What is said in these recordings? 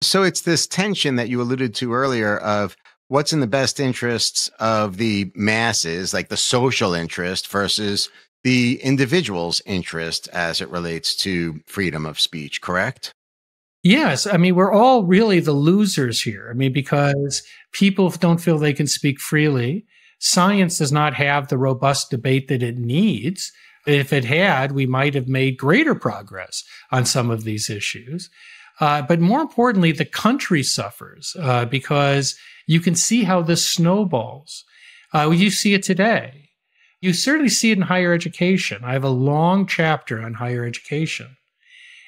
So it's this tension that you alluded to earlier of what's in the best interests of the masses, like the social interest versus the individual's interest as it relates to freedom of speech, correct? Yes. I mean, we're all really the losers here. I mean, because people don't feel they can speak freely. Science does not have the robust debate that it needs. If it had, we might have made greater progress on some of these issues. But more importantly, the country suffers because you can see how this snowballs. You see it today. You certainly see it in higher education. I have a long chapter on higher education.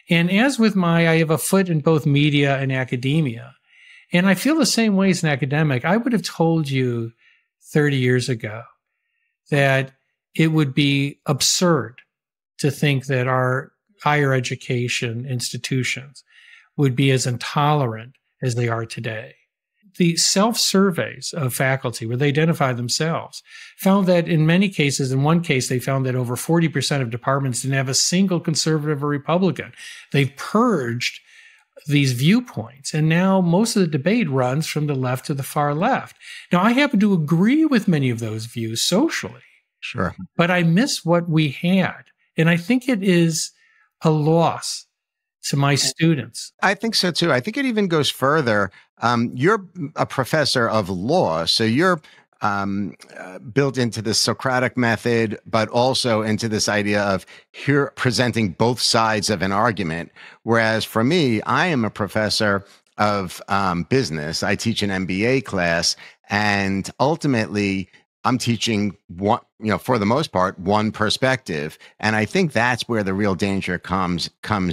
And as with I have a foot in both media and academia. And I feel the same way as an academic. I would have told you 30 years ago that it would be absurd to think that our higher education institutions would be as intolerant as they are today. The self-surveys of faculty, where they identify themselves, found that in many cases, in one case, they found that over 40% of departments didn't have a single conservative or Republican. They've purged these viewpoints, and now most of the debate runs from the left to the far left. Now, I happen to agree with many of those views socially. Sure. But I miss what we had. And I think it is a loss to my students. I think so too. I think it even goes further. You're a professor of law, so you're built into the Socratic method, but also into this idea of here presenting both sides of an argument. Whereas for me, I am a professor of business. I teach an MBA class, and ultimately, I'm teaching one, for the most part, one perspective. And I think that's where the real danger comes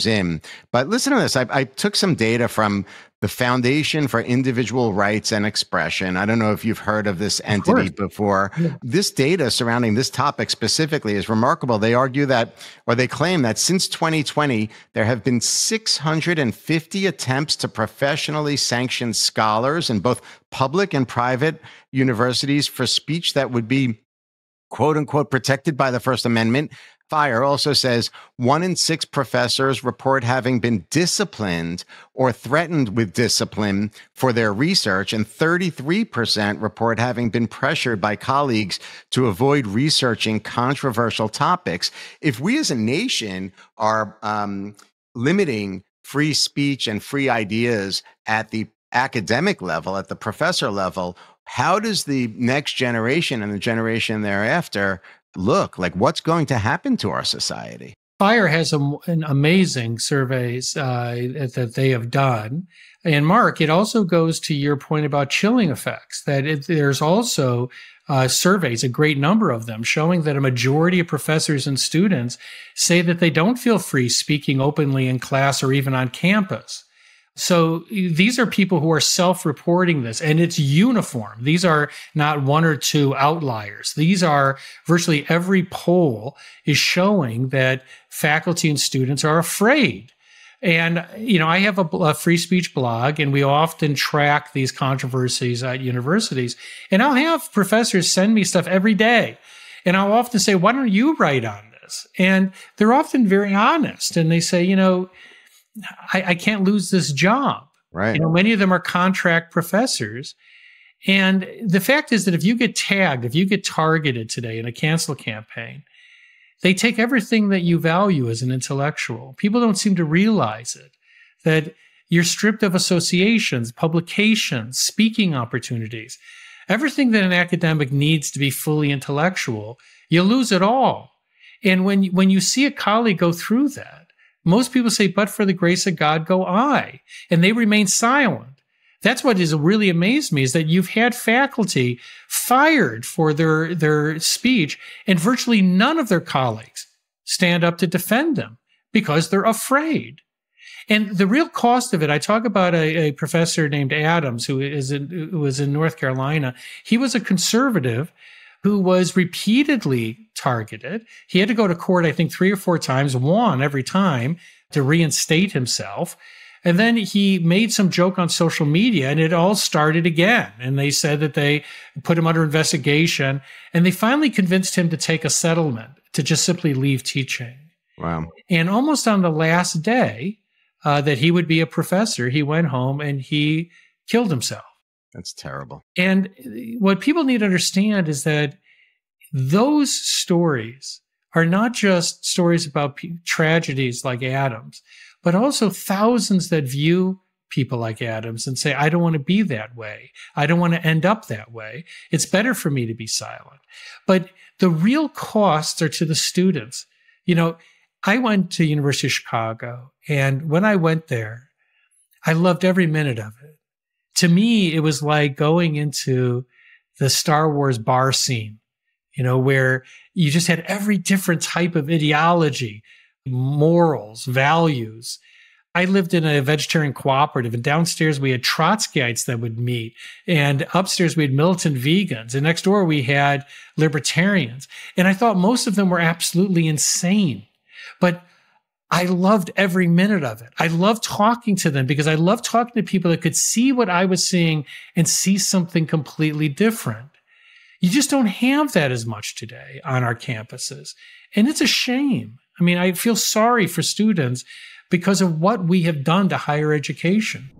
in. But listen to this. I took some data from the Foundation for Individual Rights and Expression. I don't know if you've heard of this entity before. Yeah. This data surrounding this topic specifically is remarkable. They argue that, or they claim that since 2020, there have been 650 attempts to professionally sanction scholars in both public and private universities for speech that would be, quote unquote, protected by the First Amendment. FIRE also says 1 in 6 professors report having been disciplined or threatened with discipline for their research, and 33% report having been pressured by colleagues to avoid researching controversial topics. If we as a nation are limiting free speech and free ideas at the academic level, at the professor level, how does the next generation and the generation thereafter look? Like, what's going to happen to our society? FIRE has an amazing surveys that they have done. And Mark, it also goes to your point about chilling effects, that there's also surveys, a great number of them, showing that a majority of professors and students say that they don't feel free speaking openly in class or even on campus. So these are people who are self-reporting this, and it's uniform. These are not one or two outliers. These are virtually every poll is showing that faculty and students are afraid. And, I have a free speech blog, and we often track these controversies at universities. And I'll have professors send me stuff every day. And I'll often say, why don't you write on this? And they're often very honest. And they say, I can't lose this job. Right. Many of them are contract professors. And the fact is that if you get tagged, if you get targeted today in a cancel campaign, they take everything that you value as an intellectual. People don't seem to realize it, that you're stripped of associations, publications, speaking opportunities. Everything that an academic needs to be fully intellectual, you lose it all. And when you see a colleague go through that, most people say, but for the grace of God go I, and they remain silent. That's what has really amazed me, is that you've had faculty fired for their speech, and virtually none of their colleagues stand up to defend them because they're afraid. And the real cost of it, I talk about a professor named Adams, who was in North Carolina. He was a conservative who was repeatedly targeted. He had to go to court, I think, 3 or 4 times, won every time to reinstate himself. And then he made some joke on social media, and it all started again. And they said that they put him under investigation, and they finally convinced him to take a settlement, to just simply leave teaching. Wow. And almost on the last day, that he would be a professor. He went home and he killed himself. That's terrible. And what people need to understand is that those stories are not just stories about tragedies like Adams, but also thousands that view people like Adams and say, I don't want to be that way. I don't want to end up that way. It's better for me to be silent. But the real costs are to the students. You know, I went to University of Chicago, and when I went there, I loved every minute of it. To me, it was like going into the Star Wars bar scene, you know, where you just had every different type of ideology, morals, values. I lived in a vegetarian cooperative, and downstairs we had Trotskyites that would meet, and upstairs we had militant vegans, and next door we had libertarians. And I thought most of them were absolutely insane, but I loved every minute of it. I loved talking to them because I loved talking to people that could see what I was seeing and see something completely different. You just don't have that as much today on our campuses. And it's a shame. I mean, I feel sorry for students because of what we have done to higher education.